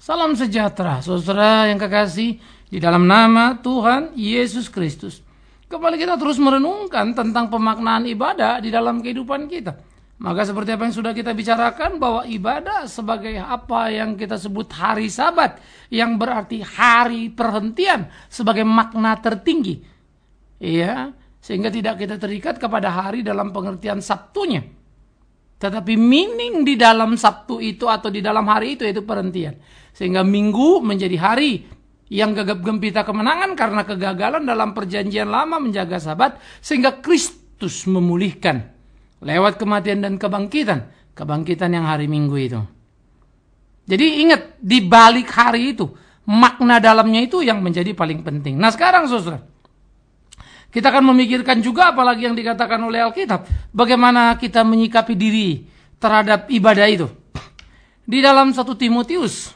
Salam sejahtera, saudara yang kekasih, di dalam nama Tuhan Yesus Kristus. Kembali kita terus merenungkan tentang pemaknaan ibadah di dalam kehidupan kita. Maka seperti apa yang sudah kita bicarakan, bahwa ibadah sebagai apa yang kita sebut hari Sabat, yang berarti hari perhentian sebagai makna tertinggi. Ya, sehingga tidak kita terikat kepada hari dalam pengertian Sabtunya. Tetapi meaning di dalam Sabtu itu atau di dalam hari itu yaitu perhentian. Sehingga Minggu menjadi hari yang gagap gempita kemenangan karena kegagalan dalam perjanjian lama menjaga Sabat, sehingga Kristus memulihkan lewat kematian dan kebangkitan yang hari Minggu itu. Jadi ingat, di balik hari itu, makna dalamnya itu yang menjadi paling penting. Nah sekarang saudara, kita akan memikirkan juga apalagi yang dikatakan oleh Alkitab, bagaimana kita menyikapi diri terhadap ibadah itu. Di dalam 1 Timotius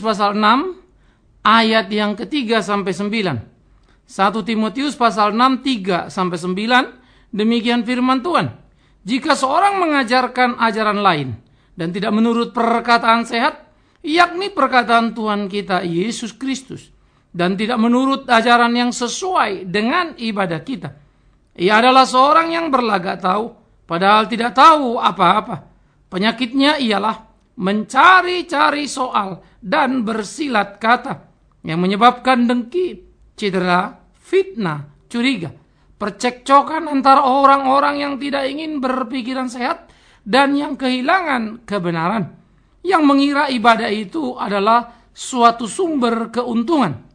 pasal 6 ayat yang ketiga sampai 9. 1 Timotius pasal 6 3 sampai 9, demikian firman Tuhan. Jika seorang mengajarkan ajaran lain dan tidak menurut perkataan sehat, yakni perkataan Tuhan kita Yesus Kristus, dan tidak menurut ajaran yang sesuai dengan ibadah kita, ia adalah seorang yang berlagak tahu, padahal tidak tahu apa-apa. Penyakitnya ialah mencari-cari soal dan bersilat kata, yang menyebabkan dengki, cedera, fitnah, curiga, percekcokan antara orang-orang yang tidak ingin berpikiran sehat dan yang kehilangan kebenaran, yang mengira ibadah itu adalah suatu sumber keuntungan.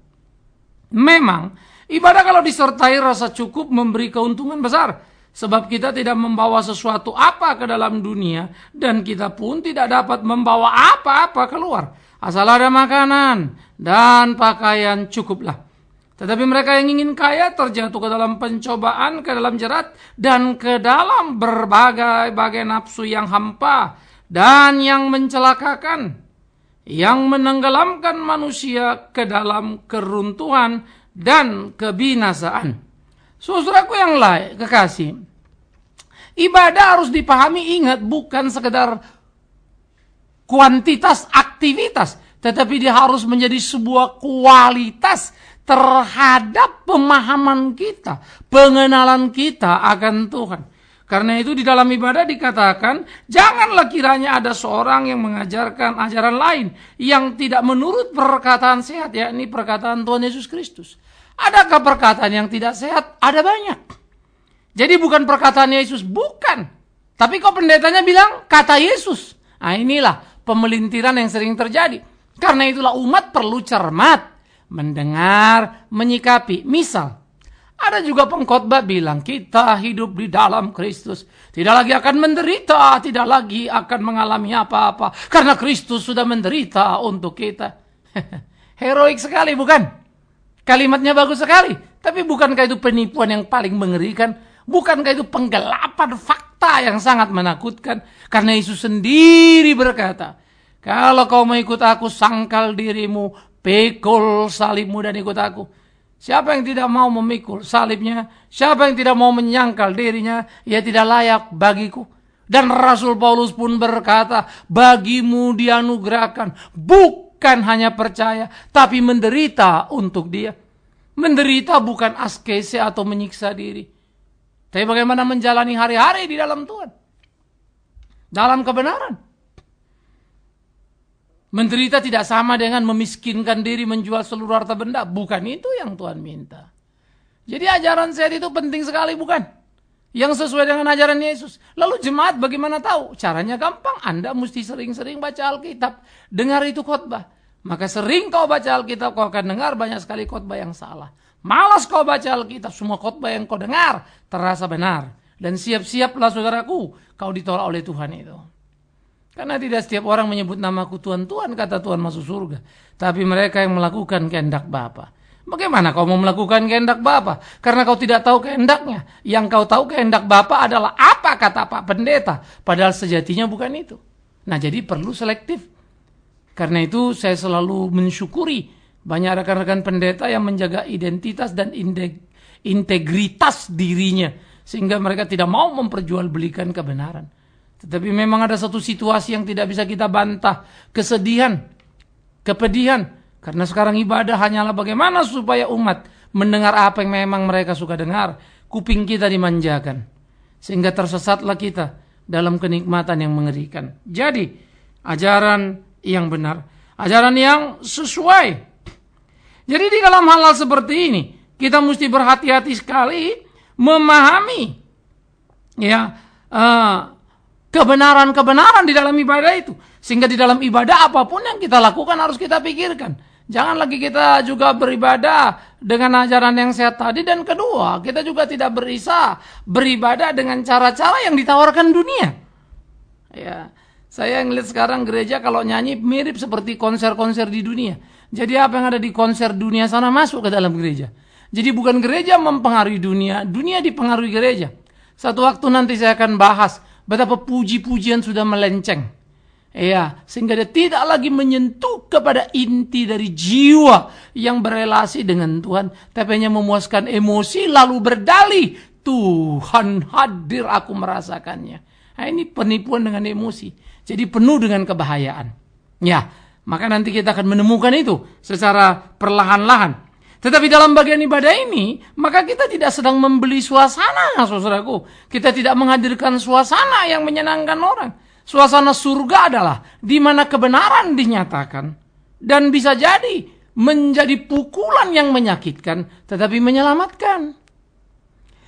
Memang, ibadah kalau disertai rasa cukup memberi keuntungan besar, sebab kita tidak membawa sesuatu apa ke dalam dunia, dan kita pun tidak dapat membawa apa-apa keluar. Asal ada makanan dan pakaian cukuplah. Tetapi mereka yang ingin kaya terjatuh ke dalam pencobaan, ke dalam jerat, dan ke dalam berbagai-bagai nafsu yang hampa dan yang mencelakakan, yang menenggelamkan manusia ke dalam keruntuhan dan kebinasaan. Saudaraku yang lain, kekasih, ibadah harus dipahami, ingat, bukan sekedar kuantitas aktivitas, tetapi dia harus menjadi sebuah kualitas terhadap pemahaman kita, pengenalan kita akan Tuhan. Karena itu di dalam ibadah dikatakan, janganlah kiranya ada seorang yang mengajarkan ajaran lain yang tidak menurut perkataan sehat, yakni perkataan Tuhan Yesus Kristus. Adakah perkataan yang tidak sehat? Ada banyak. Jadi bukan perkataan Yesus, bukan. Tapi kok pendetanya bilang kata Yesus. Nah inilah pemelintiran yang sering terjadi. Karena itulah umat perlu cermat, mendengar, menyikapi. Misal, ada juga pengkhotbah bilang kita hidup di dalam Kristus, tidak lagi akan menderita, tidak lagi akan mengalami apa-apa, karena Kristus sudah menderita untuk kita. Heroik sekali bukan? Kalimatnya bagus sekali, tapi bukankah itu penipuan yang paling mengerikan? Bukankah itu penggelapan fakta yang sangat menakutkan? Karena Yesus sendiri berkata, kalau kau mau ikut aku, sangkal dirimu, pikul salibmu dan ikut aku. Siapa yang tidak mau memikul salibnya, siapa yang tidak mau menyangkal dirinya, ia tidak layak bagiku. Dan Rasul Paulus pun berkata, bagimu dianugerahkan bukan hanya percaya, tapi menderita untuk dia. Menderita bukan askese atau menyiksa diri, tapi bagaimana menjalani hari-hari di dalam Tuhan, dalam kebenaran. Menderita tidak sama dengan memiskinkan diri, menjual seluruh harta benda. Bukan itu yang Tuhan minta. Jadi ajaran sehat itu penting sekali, bukan? Yang sesuai dengan ajaran Yesus. Lalu jemaat bagaimana tahu? Caranya gampang. Anda mesti sering-sering baca Alkitab. Dengar itu khotbah. Maka sering kau baca Alkitab, kau akan dengar banyak sekali khotbah yang salah. Malas kau baca Alkitab, semua khotbah yang kau dengar terasa benar. Dan siap-siaplah saudaraku, kau ditolak oleh Tuhan itu. Karena tidak setiap orang menyebut namaku Tuhan, Tuhan, kata Tuhan masuk surga. Tapi mereka yang melakukan kehendak Bapa. Bagaimana kau mau melakukan kehendak Bapa? Karena kau tidak tahu kehendaknya. Yang kau tahu kehendak Bapa adalah apa kata Pak Pendeta. Padahal sejatinya bukan itu. Nah jadi perlu selektif. Karena itu saya selalu mensyukuri banyak rekan-rekan pendeta yang menjaga identitas dan integritas dirinya. Sehingga mereka tidak mau memperjualbelikan kebenaran. Tetapi memang ada satu situasi yang tidak bisa kita bantah. Kesedihan kepedihan. Karena sekarang ibadah hanyalah bagaimana supaya umat mendengar apa yang memang mereka suka dengar. Kuping kita dimanjakan. Sehingga tersesatlah kita dalam kenikmatan yang mengerikan. Jadi, ajaran yang benar. Ajaran yang sesuai. Jadi di dalam hal-hal seperti ini, kita mesti berhati-hati sekali memahami kebenaran-kebenaran di dalam ibadah itu. Sehingga di dalam ibadah apapun yang kita lakukan harus kita pikirkan. Jangan lagi kita juga beribadah dengan ajaran yang sehat tadi. Dan kedua, kita juga tidak beribadah dengan cara-cara yang ditawarkan dunia. Ya, saya ngeliat sekarang gereja kalau nyanyi mirip seperti konser-konser di dunia. Jadi apa yang ada di konser dunia sana masuk ke dalam gereja. Jadi bukan gereja mempengaruhi dunia, dunia dipengaruhi gereja. Satu waktu nanti saya akan bahas betapa puji-pujian sudah melenceng. Ya, sehingga dia tidak lagi menyentuh kepada inti dari jiwa yang berelasi dengan Tuhan, tapi hanya memuaskan emosi lalu berdalih, Tuhan hadir, aku merasakannya. Nah, ini penipuan dengan emosi. Jadi penuh dengan kebahayaan. Ya, maka nanti kita akan menemukan itu secara perlahan-lahan. Tetapi dalam bagian ibadah ini, maka kita tidak sedang membeli suasana, saudaraku. Kita tidak menghadirkan suasana yang menyenangkan orang. Suasana surga adalah di mana kebenaran dinyatakan dan bisa jadi menjadi pukulan yang menyakitkan tetapi menyelamatkan.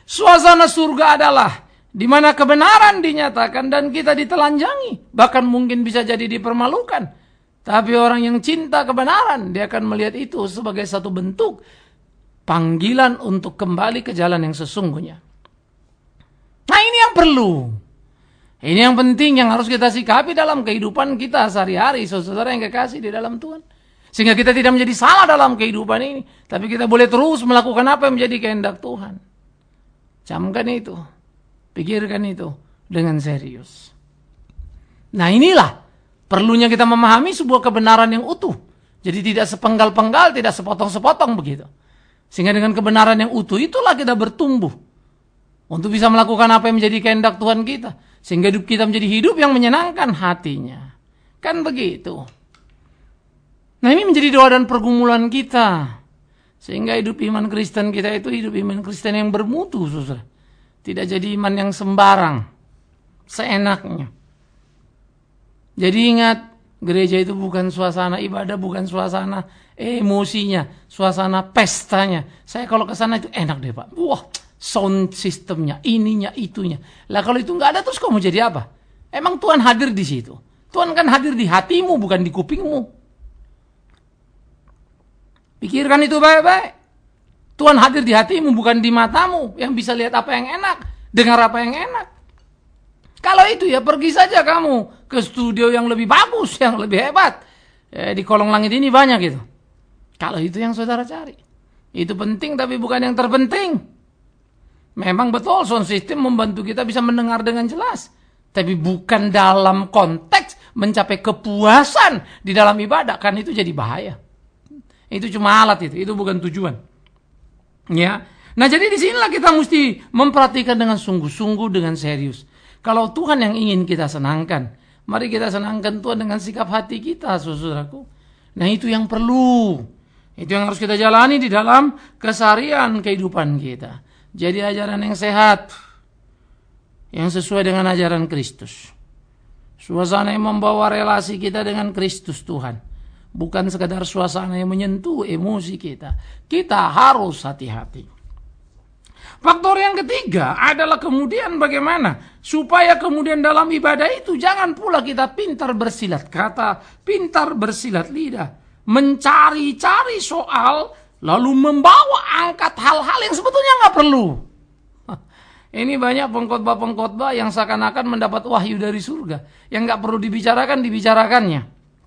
Suasana surga adalah di mana kebenaran dinyatakan dan kita ditelanjangi, bahkan mungkin bisa jadi dipermalukan. Tapi orang yang cinta kebenaran, dia akan melihat itu sebagai satu bentuk panggilan untuk kembali ke jalan yang sesungguhnya. Nah, ini yang perlu. Ini yang penting yang harus kita sikapi dalam kehidupan kita sehari-hari, saudara yang kekasih di dalam Tuhan. Sehingga kita tidak menjadi salah dalam kehidupan ini. Tapi kita boleh terus melakukan apa yang menjadi kehendak Tuhan. Camkan itu. Pikirkan itu dengan serius. Nah, inilah perlunya kita memahami sebuah kebenaran yang utuh. Jadi tidak sepenggal-penggal, tidak sepotong-sepotong begitu. Sehingga dengan kebenaran yang utuh itulah kita bertumbuh. Untuk bisa melakukan apa yang menjadi kehendak Tuhan kita. Sehingga hidup kita menjadi hidup yang menyenangkan hatinya. Kan begitu. Nah, ini menjadi doa dan pergumulan kita. Sehingga hidup iman Kristen kita itu hidup iman Kristen yang bermutu, saudara. Tidak jadi iman yang sembarang. Seenaknya. Jadi ingat, gereja itu bukan suasana ibadah, bukan suasana emosinya, suasana pestanya. Saya kalau ke sana itu enak deh, Pak. Wah, sound sistemnya, ininya, itunya. Lah kalau itu nggak ada terus kamu jadi apa? Emang Tuhan hadir di situ. Tuhan kan hadir di hatimu, bukan di kupingmu. Pikirkan itu baik-baik. Tuhan hadir di hatimu, bukan di matamu yang bisa lihat apa yang enak, dengar apa yang enak. Kalau itu ya pergi saja kamu ke studio yang lebih bagus, yang lebih hebat. Di kolong langit ini banyak gitu. Kalau itu yang saudara cari. Itu penting tapi bukan yang terpenting. Memang betul sound system membantu kita bisa mendengar dengan jelas. Tapi bukan dalam konteks mencapai kepuasan di dalam ibadah. Kan itu jadi bahaya. Itu cuma alat itu bukan tujuan. Ya. Nah jadi disinilah kita mesti memperhatikan dengan sungguh-sungguh, dengan serius. Kalau Tuhan yang ingin kita senangkan, mari kita senangkan Tuhan dengan sikap hati kita, saudaraku. Nah itu yang perlu. Itu yang harus kita jalani di dalam keseharian kehidupan kita. Jadi ajaran yang sehat, yang sesuai dengan ajaran Kristus. Suasana yang membawa relasi kita dengan Kristus Tuhan. Bukan sekadar suasana yang menyentuh emosi kita. Kita harus hati-hati. Faktor yang ketiga adalah kemudian bagaimana supaya kemudian dalam ibadah itu jangan pula kita pintar bersilat kata, pintar bersilat lidah, mencari-cari soal, lalu membawa angkat hal-hal yang sebetulnya nggak perlu. Ini banyak pengkhotbah-pengkhotbah yang seakan-akan mendapat wahyu dari surga, yang nggak perlu dibicarakan, dibicarakannya.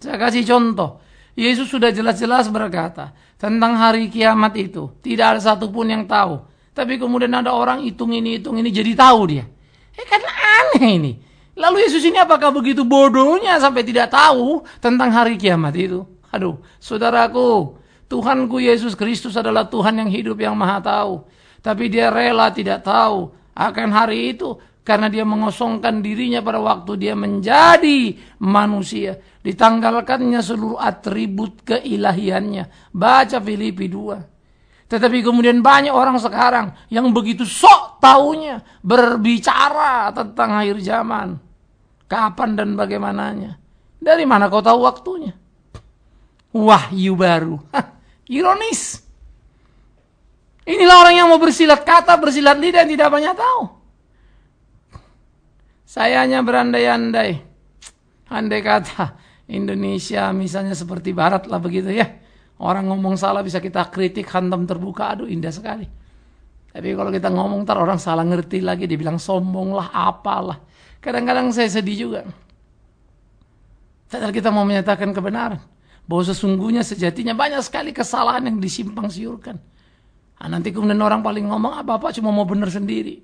Saya kasih contoh. Yesus sudah jelas-jelas berkata tentang hari kiamat itu, tidak ada satupun yang tahu. Tapi kemudian ada orang hitung ini jadi tahu dia. Kan aneh ini. Lalu Yesus ini apakah begitu bodohnya sampai tidak tahu tentang hari kiamat itu? Aduh, saudaraku, Tuhanku Yesus Kristus adalah Tuhan yang hidup yang maha tahu. Tapi dia rela tidak tahu akan hari itu karena dia mengosongkan dirinya pada waktu dia menjadi manusia. Ditanggalkannya seluruh atribut keilahiannya. Baca Filipi 2. Tetapi kemudian banyak orang sekarang yang begitu sok taunya berbicara tentang akhir zaman. Kapan dan bagaimananya. Dari mana kau tahu waktunya? Wahyu baru. Ironis. Inilah orang yang mau bersilat kata, bersilat lidah, tidak banyak tahu. Saya hanya berandai-andai. Andai kata Indonesia misalnya seperti Barat lah begitu ya. Orang ngomong salah bisa kita kritik, hantam terbuka, aduh indah sekali. Tapi kalau kita ngomong ntar orang salah ngerti lagi, dibilang sombong lah, apalah. Kadang-kadang saya sedih juga. Padahal kita mau menyatakan kebenaran. Bahwa sesungguhnya sejatinya banyak sekali kesalahan yang disimpang siurkan. Nanti kemudian orang paling ngomong apa-apa cuma mau benar sendiri.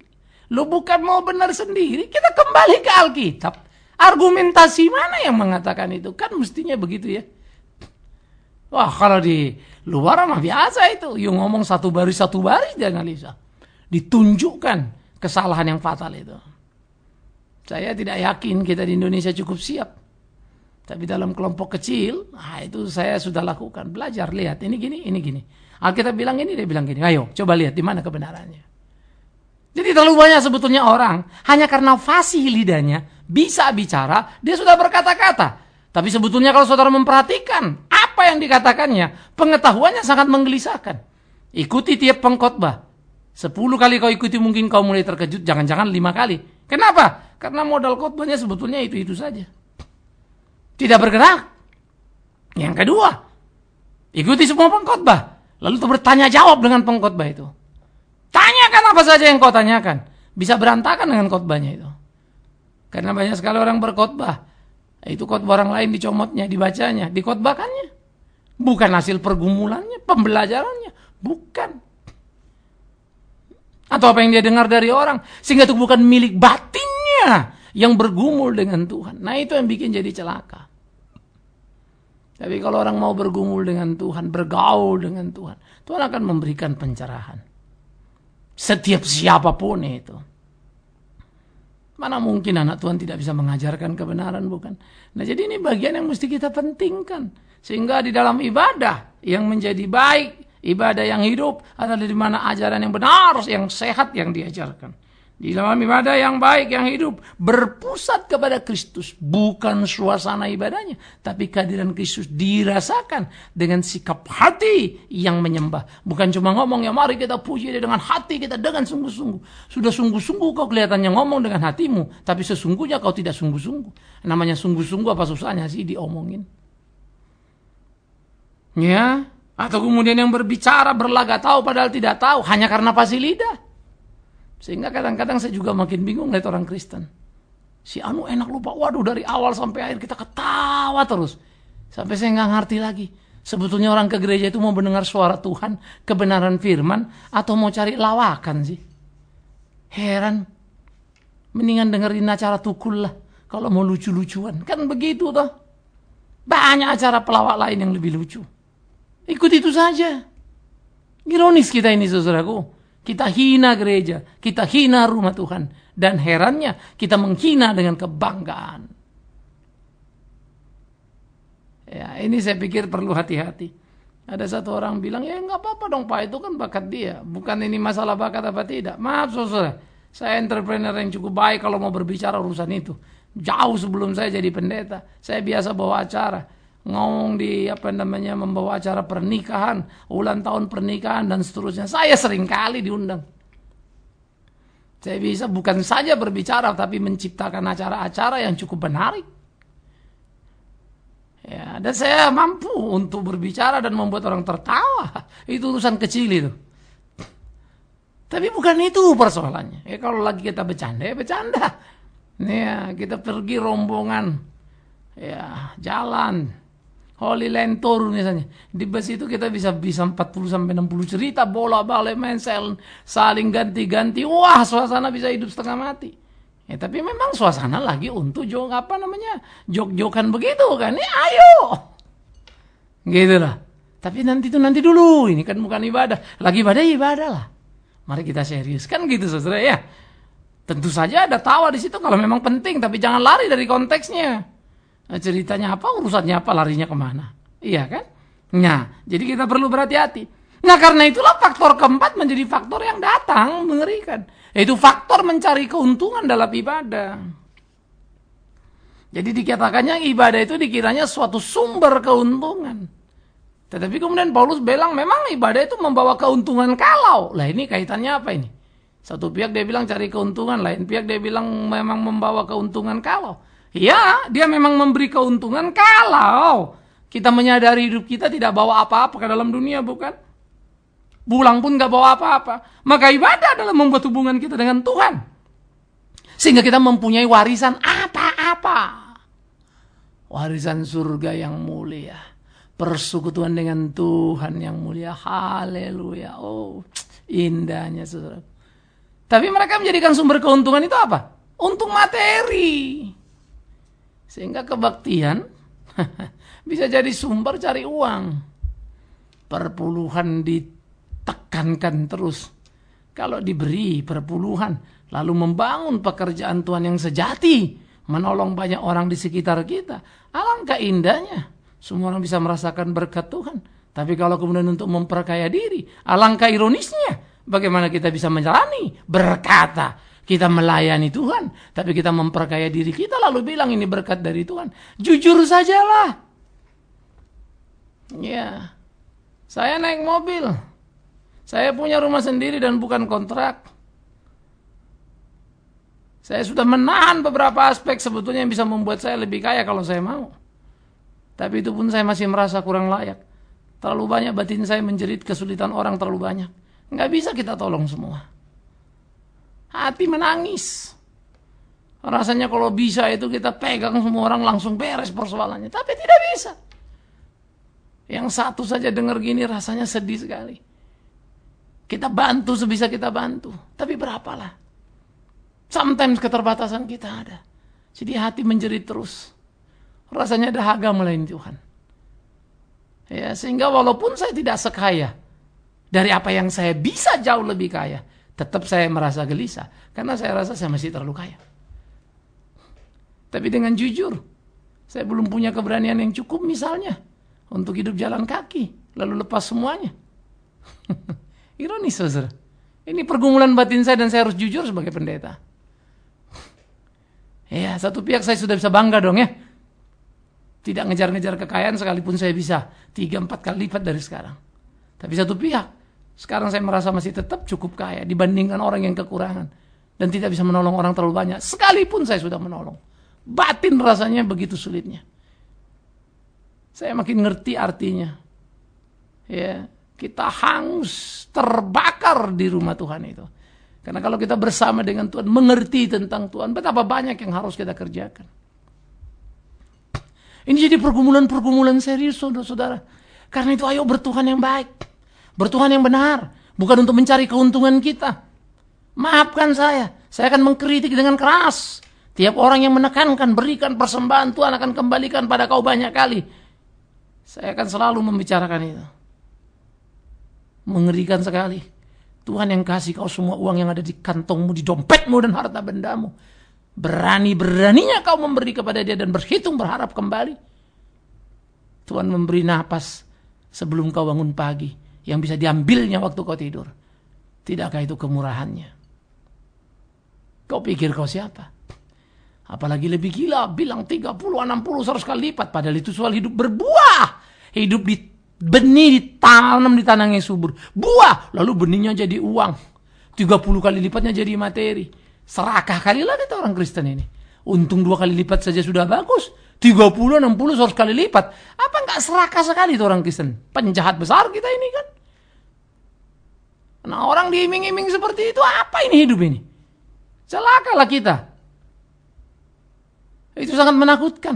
Lu bukan mau benar sendiri, kita kembali ke Alkitab. Argumentasi mana yang mengatakan itu? Kan mestinya begitu ya. Wah, kalau di luar mah biasa itu. Yang ngomong satu baris dia analisa. Ditunjukkan kesalahan yang fatal itu. Saya tidak yakin kita di Indonesia cukup siap. Tapi dalam kelompok kecil, itu saya sudah lakukan. Belajar, lihat, ini gini, ini gini. Alkitab bilang ini, dia bilang gini. Ayo, coba lihat di mana kebenarannya. Jadi terlalu banyak sebetulnya orang, hanya karena fasih lidahnya, bisa bicara, dia sudah berkata-kata. Tapi sebetulnya kalau saudara memperhatikan, apa yang dikatakannya, pengetahuannya sangat menggelisahkan. Ikuti tiap pengkhotbah. 10 kali kau ikuti mungkin kau mulai terkejut, jangan-jangan 5 kali. Kenapa? Karena modal khotbahnya sebetulnya itu-itu saja. Tidak bergerak. Yang kedua, ikuti semua pengkhotbah. Lalu bertanya jawab dengan pengkhotbah itu. Tanyakan apa saja yang kau tanyakan. Bisa berantakan dengan khotbahnya itu. Karena banyak sekali orang berkhotbah. Itu khotbah orang lain dicomotnya, dibacanya, dikhotbahkannya. Bukan hasil pergumulannya, pembelajarannya. Bukan. Atau apa yang dia dengar dari orang. Sehingga itu bukan milik batinnya yang bergumul dengan Tuhan. Nah itu yang bikin jadi celaka. Tapi kalau orang mau bergumul dengan Tuhan, bergaul dengan Tuhan, Tuhan akan memberikan pencerahan. Setiap siapapun itu. Mana mungkin anak Tuhan tidak bisa mengajarkan kebenaran, bukan? Nah jadi ini bagian yang mesti kita pentingkan. Sehingga di dalam ibadah yang menjadi baik, ibadah yang hidup adalah di mana ajaran yang benar, yang sehat yang diajarkan. Di dalam ibadah yang baik, yang hidup, berpusat kepada Kristus. Bukan suasana ibadahnya, tapi kehadiran Kristus dirasakan dengan sikap hati yang menyembah. Bukan cuma ngomong, ya mari kita puji dia dengan hati kita, dengan sungguh-sungguh. Sudah sungguh-sungguh kau kelihatannya ngomong dengan hatimu, tapi sesungguhnya kau tidak sungguh-sungguh. Namanya sungguh-sungguh apa susahnya sih diomongin? Ya, atau kemudian yang berbicara, berlaga tahu padahal tidak tahu, hanya karena fasih lidah. Sehingga kadang-kadang saya juga makin bingung lihat orang Kristen. Si anu enak lupa. Waduh dari awal sampai akhir kita ketawa terus. Sampai saya nggak ngerti lagi. Sebetulnya orang ke gereja itu mau mendengar suara Tuhan, kebenaran firman, atau mau cari lawakan sih. Heran. Mendingan dengerin acara tukul lah. Kalau mau lucu-lucuan. Kan begitu toh. Banyak acara pelawak lain yang lebih lucu. Ikut itu saja. Ironis kita ini saudaraku. Kita hina gereja, kita hina rumah Tuhan. Dan herannya, kita menghina dengan kebanggaan. Ya, ini saya pikir perlu hati-hati. Ada satu orang bilang, ya nggak apa-apa dong Pak, itu kan bakat dia. Bukan ini masalah bakat apa tidak. Maaf saudara, saya entrepreneur yang cukup baik kalau mau berbicara urusan itu. Jauh sebelum saya jadi pendeta, saya biasa bawa acara. Ngomong di membawa acara pernikahan, ulang tahun pernikahan dan seterusnya. Saya sering kali diundang. Saya bisa bukan saja berbicara tapi menciptakan acara-acara yang cukup menarik. Ya, dan saya mampu untuk berbicara dan membuat orang tertawa. Itu urusan kecil itu. Tapi bukan itu persoalannya. Ya kalau lagi kita bercanda, ya bercanda. Ya, kita pergi rombongan. Ya, jalan Holy Land Tour misalnya. Di bus itu kita bisa 40 sampai 60 cerita, bola-balik, main saling ganti-ganti. Wah, suasana bisa hidup setengah mati. Ya, tapi memang suasana lagi untuk jok-jokan begitu kan. Ya, ayo. Gitu lah. Tapi nanti dulu, ini kan bukan ibadah. Lagi ibadah lah. Mari kita serius. Kan gitu saudara ya. Tentu saja ada tawa di situ kalau memang penting, tapi jangan lari dari konteksnya. Ceritanya apa, urusannya apa, larinya kemana. Iya kan? Nah, jadi kita perlu berhati-hati. Nah, karena itulah faktor keempat menjadi faktor yang datang mengerikan. Yaitu faktor mencari keuntungan dalam ibadah. Jadi dikatakannya ibadah itu dikiranya suatu sumber keuntungan. Tetapi kemudian Paulus bilang memang ibadah itu membawa keuntungan kalau. Lah ini kaitannya apa ini? Satu pihak dia bilang cari keuntungan, lain pihak dia bilang memang membawa keuntungan kalau. Ya, dia memang memberi keuntungan kalau kita menyadari hidup kita tidak bawa apa-apa ke dalam dunia, bukan? Pulang pun gak bawa apa-apa. Maka ibadah adalah membuat hubungan kita dengan Tuhan. Sehingga kita mempunyai warisan apa-apa. Warisan surga yang mulia. Persekutuan dengan Tuhan yang mulia. Haleluya. Oh, indahnya saudara. Tapi mereka menjadikan sumber keuntungan itu apa? Untung materi. Sehingga kebaktian bisa jadi sumber cari uang. Perpuluhan ditekankan terus. Kalau diberi perpuluhan, lalu membangun pekerjaan Tuhan yang sejati, menolong banyak orang di sekitar kita. Alangkah indahnya. Semua orang bisa merasakan berkat Tuhan. Tapi kalau kemudian untuk memperkaya diri, alangkah ironisnya. Bagaimana kita bisa menjalani berkata kita melayani Tuhan, tapi kita memperkaya diri kita lalu bilang ini berkat dari Tuhan. Jujur sajalah. Ya, saya naik mobil. Saya punya rumah sendiri dan bukan kontrak. Saya sudah menahan beberapa aspek sebetulnya yang bisa membuat saya lebih kaya kalau saya mau. Tapi itu pun saya masih merasa kurang layak. Terlalu banyak batin saya menjerit, kesulitan orang terlalu banyak. Nggak bisa kita tolong semua. Hati menangis. Rasanya kalau bisa itu kita pegang semua orang langsung beres persoalannya. Tapi tidak bisa. Yang satu saja dengar gini rasanya sedih sekali. Kita bantu sebisa kita bantu. Tapi berapalah. Sometimes keterbatasan kita ada. Jadi hati menjerit terus. Rasanya dahaga melayani Tuhan. Ya, sehingga walaupun saya tidak sekaya dari apa yang saya bisa jauh lebih kaya, tetap saya merasa gelisah. Karena saya rasa saya masih terlalu kaya. Tapi dengan jujur, saya belum punya keberanian yang cukup misalnya untuk hidup jalan kaki, lalu lepas semuanya. Ironis, saudara. Ini pergumulan batin saya dan saya harus jujur sebagai pendeta. Ya, satu pihak saya sudah bisa bangga dong ya. Tidak ngejar-ngejar kekayaan sekalipun saya bisa 3-4 kali lipat dari sekarang. Tapi satu pihak, sekarang saya merasa masih tetap cukup kaya dibandingkan orang yang kekurangan. Dan tidak bisa menolong orang terlalu banyak. Sekalipun saya sudah menolong. Batin rasanya begitu sulitnya. Saya makin ngerti artinya. Ya, kita hangus, terbakar di rumah Tuhan itu. Karena kalau kita bersama dengan Tuhan, mengerti tentang Tuhan, betapa banyak yang harus kita kerjakan. Ini jadi pergumulan-pergumulan serius, saudara-saudara. Karena itu ayo bertuhan yang baik. Bertuhan yang benar. Bukan untuk mencari keuntungan kita. Maafkan saya akan mengkritik dengan keras. Tiap orang yang menekankan, berikan persembahan, Tuhan akan kembalikan pada kau banyak kali. Saya akan selalu membicarakan itu. Mengerikan sekali. Tuhan yang kasih kau semua uang yang ada di kantongmu, di dompetmu dan harta bendamu. Berani-beraninya kau memberi kepada dia dan berhitung berharap kembali. Tuhan memberi napas sebelum kau bangun pagi yang bisa diambilnya waktu kau tidur. Tidakkah itu kemurahannya? Kau pikir kau siapa? Apalagi lebih gila, bilang 30, 60, 100 kali lipat. Padahal itu soal hidup berbuah. Hidup di benih ditanam di tanah yang subur. Buah, lalu benihnya jadi uang. 30 kali lipatnya jadi materi. Serakah kalilah kita orang Kristen ini. Untung 2 kali lipat saja sudah bagus. 30, 60, 100 kali lipat. Apa enggak serakah sekali itu orang Kristen? Penjahat besar kita ini kan. Nah, orang diiming-iming seperti itu, apa ini hidup ini? Celakalah kita. Itu sangat menakutkan.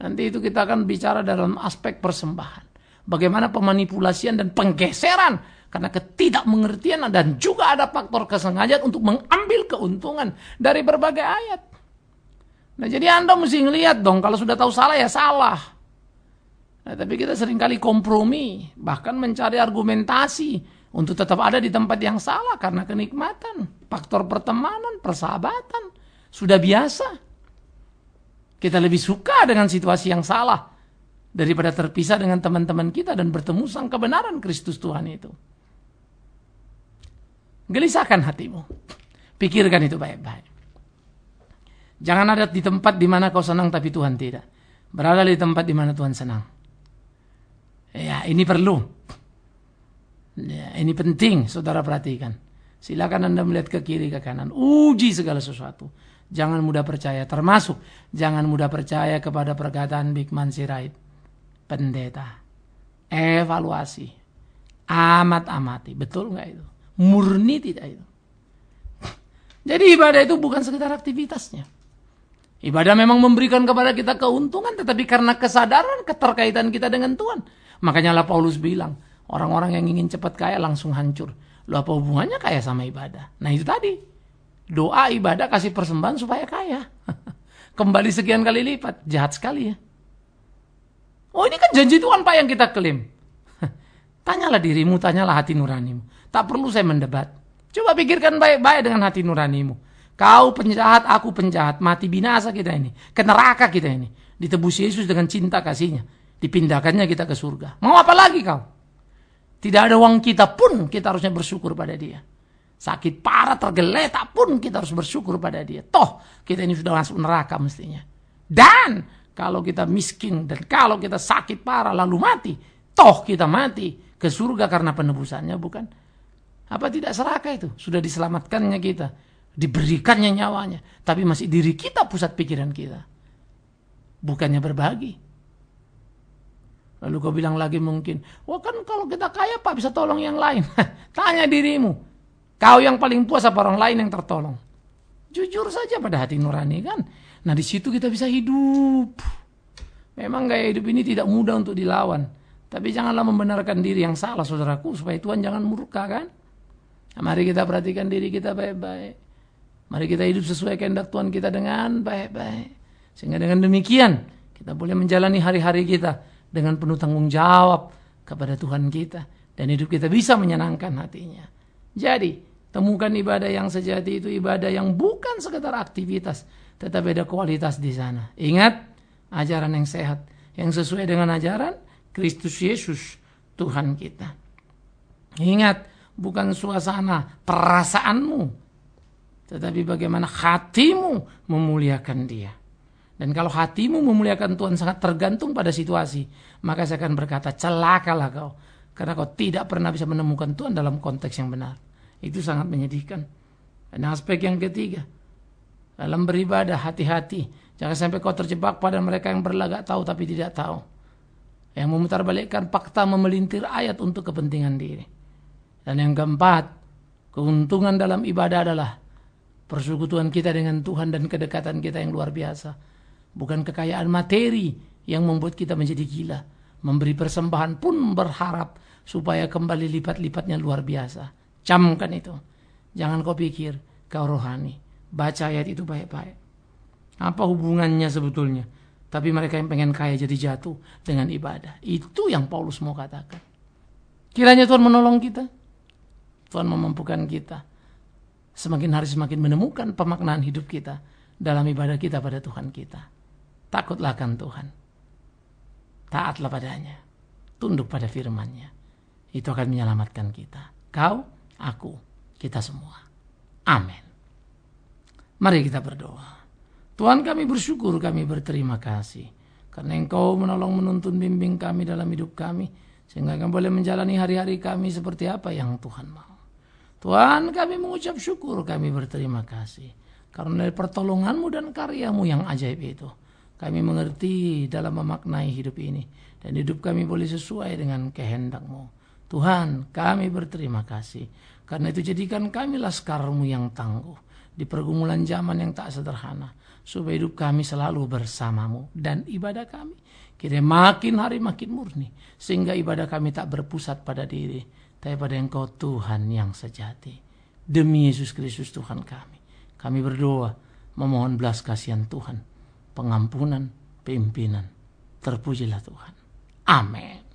Nanti itu kita akan bicara dalam aspek persembahan. Bagaimana pemanipulasian dan penggeseran karena ketidakmengertian dan juga ada faktor kesengajaan untuk mengambil keuntungan dari berbagai ayat. Nah, jadi Anda mesti ngelihat dong, kalau sudah tahu salah ya salah. Nah, tapi kita seringkali kompromi, bahkan mencari argumentasi untuk tetap ada di tempat yang salah karena kenikmatan, faktor pertemanan, persahabatan, sudah biasa. Kita lebih suka dengan situasi yang salah daripada terpisah dengan teman-teman kita dan bertemu sang kebenaran Kristus Tuhan itu. Gelisahkan hatimu. Pikirkan itu baik-baik. Jangan ada di tempat di mana kau senang tapi Tuhan tidak. Berada di tempat di mana Tuhan senang. Ya, ini perlu. Ya, ini penting, saudara perhatikan. Silakan Anda melihat ke kiri, ke kanan. Uji segala sesuatu. Jangan mudah percaya. Termasuk, jangan mudah percaya kepada perkataan Bikman Sirait. Pendeta. Evaluasi. Amat-amati. Betul nggak itu? Murni tidak itu? Jadi ibadah itu bukan sekedar aktivitasnya. Ibadah memang memberikan kepada kita keuntungan, tetapi karena kesadaran keterkaitan kita dengan Tuhan. Makanya lah Paulus bilang, orang-orang yang ingin cepat kaya langsung hancur. Loh, apa hubungannya kaya sama ibadah? Nah itu tadi. Doa, ibadah, kasih persembahan supaya kaya. Kembali sekian kali lipat. Jahat sekali ya. Oh, ini kan janji Tuhan Pak yang kita klaim. Tanyalah dirimu, tanyalah hati nuranimu. Tak perlu saya mendebat. Coba pikirkan baik-baik dengan hati nuranimu. Kau penjahat, aku penjahat. Mati binasa kita ini. Ke neraka kita ini. Ditebus Yesus dengan cinta kasihnya. Dipindahkannya kita ke surga. Mau apa lagi kau? Tidak ada uang kita pun kita harusnya bersyukur pada dia. Sakit parah, tergeletak pun kita harus bersyukur pada dia. Toh kita ini sudah masuk neraka mestinya. Dan kalau kita miskin dan kalau kita sakit parah lalu mati. Toh kita mati ke surga karena penebusannya, bukan? Apa tidak serakah itu? Sudah diselamatkannya kita. Diberikannya nyawanya. Tapi masih diri kita pusat pikiran kita. Bukannya berbagi. Lalu kau bilang lagi mungkin, wah kan kalau kita kaya Pak bisa tolong yang lain. Tanya dirimu. Kau yang paling puas apa orang lain yang tertolong? Jujur saja pada hati nurani kan. Nah di situ kita bisa hidup. Memang gaya hidup ini tidak mudah untuk dilawan. Tapi janganlah membenarkan diri yang salah saudaraku. Supaya Tuhan jangan murka kan. Nah, mari kita perhatikan diri kita baik-baik. Mari kita hidup sesuai kehendak Tuhan kita dengan baik-baik. Sehingga dengan demikian kita boleh menjalani hari-hari kita dengan penuh tanggung jawab kepada Tuhan kita. Dan hidup kita bisa menyenangkan hatinya. Jadi temukan ibadah yang sejati itu ibadah yang bukan sekedar aktivitas. Tetapi ada kualitas di sana. Ingat ajaran yang sehat. Yang sesuai dengan ajaran Kristus Yesus Tuhan kita. Ingat bukan suasana perasaanmu. Tetapi bagaimana hatimu memuliakan dia. Dan kalau hatimu memuliakan Tuhan sangat tergantung pada situasi. Maka saya akan berkata, celakalah kau. Karena kau tidak pernah bisa menemukan Tuhan dalam konteks yang benar. Itu sangat menyedihkan. Dan aspek yang ketiga. Dalam beribadah, hati-hati. Jangan sampai kau terjebak pada mereka yang berlagak tahu tapi tidak tahu. Yang memutarbalikkan fakta memelintir ayat untuk kepentingan diri. Dan yang keempat, keuntungan dalam ibadah adalah persekutuan kita dengan Tuhan dan kedekatan kita yang luar biasa. Bukan kekayaan materi yang membuat kita menjadi gila. Memberi persembahan pun berharap supaya kembali lipat-lipatnya luar biasa. Camkan itu. Jangan kau pikir kau rohani. Baca ayat itu baik-baik. Apa hubungannya sebetulnya? Tapi mereka yang pengen kaya jadi jatuh dengan ibadah. Itu yang Paulus mau katakan. Kiranya Tuhan menolong kita. Tuhan memampukan kita. Semakin hari semakin menemukan pemaknaan hidup kita dalam ibadah kita pada Tuhan kita. Takutlah akan Tuhan. Taatlah padanya. Tunduk pada firman-Nya. Itu akan menyelamatkan kita. Kau, aku, kita semua. Amin. Mari kita berdoa. Tuhan, kami bersyukur, kami berterima kasih. Karena Engkau menolong menuntun bimbing kami dalam hidup kami. Sehingga kami boleh menjalani hari-hari kami seperti apa yang Tuhan mau. Tuhan, kami mengucap syukur, kami berterima kasih. Karena dari pertolongan-Mu dan karya-Mu yang ajaib itu. Kami mengerti dalam memaknai hidup ini. Dan hidup kami boleh sesuai dengan kehendak-Mu. Tuhan, kami berterima kasih. Karena itu jadikan kami laskar-Mu yang tangguh. Di pergumulan zaman yang tak sederhana. Supaya hidup kami selalu bersama-Mu. Dan ibadah kami kira makin hari makin murni. Sehingga ibadah kami tak berpusat pada diri. Tapi pada Engkau Tuhan yang sejati. Demi Yesus Kristus Tuhan kami. Kami berdoa memohon belas kasihan Tuhan. Pengampunan, pimpinan. Terpujilah Tuhan. Amin.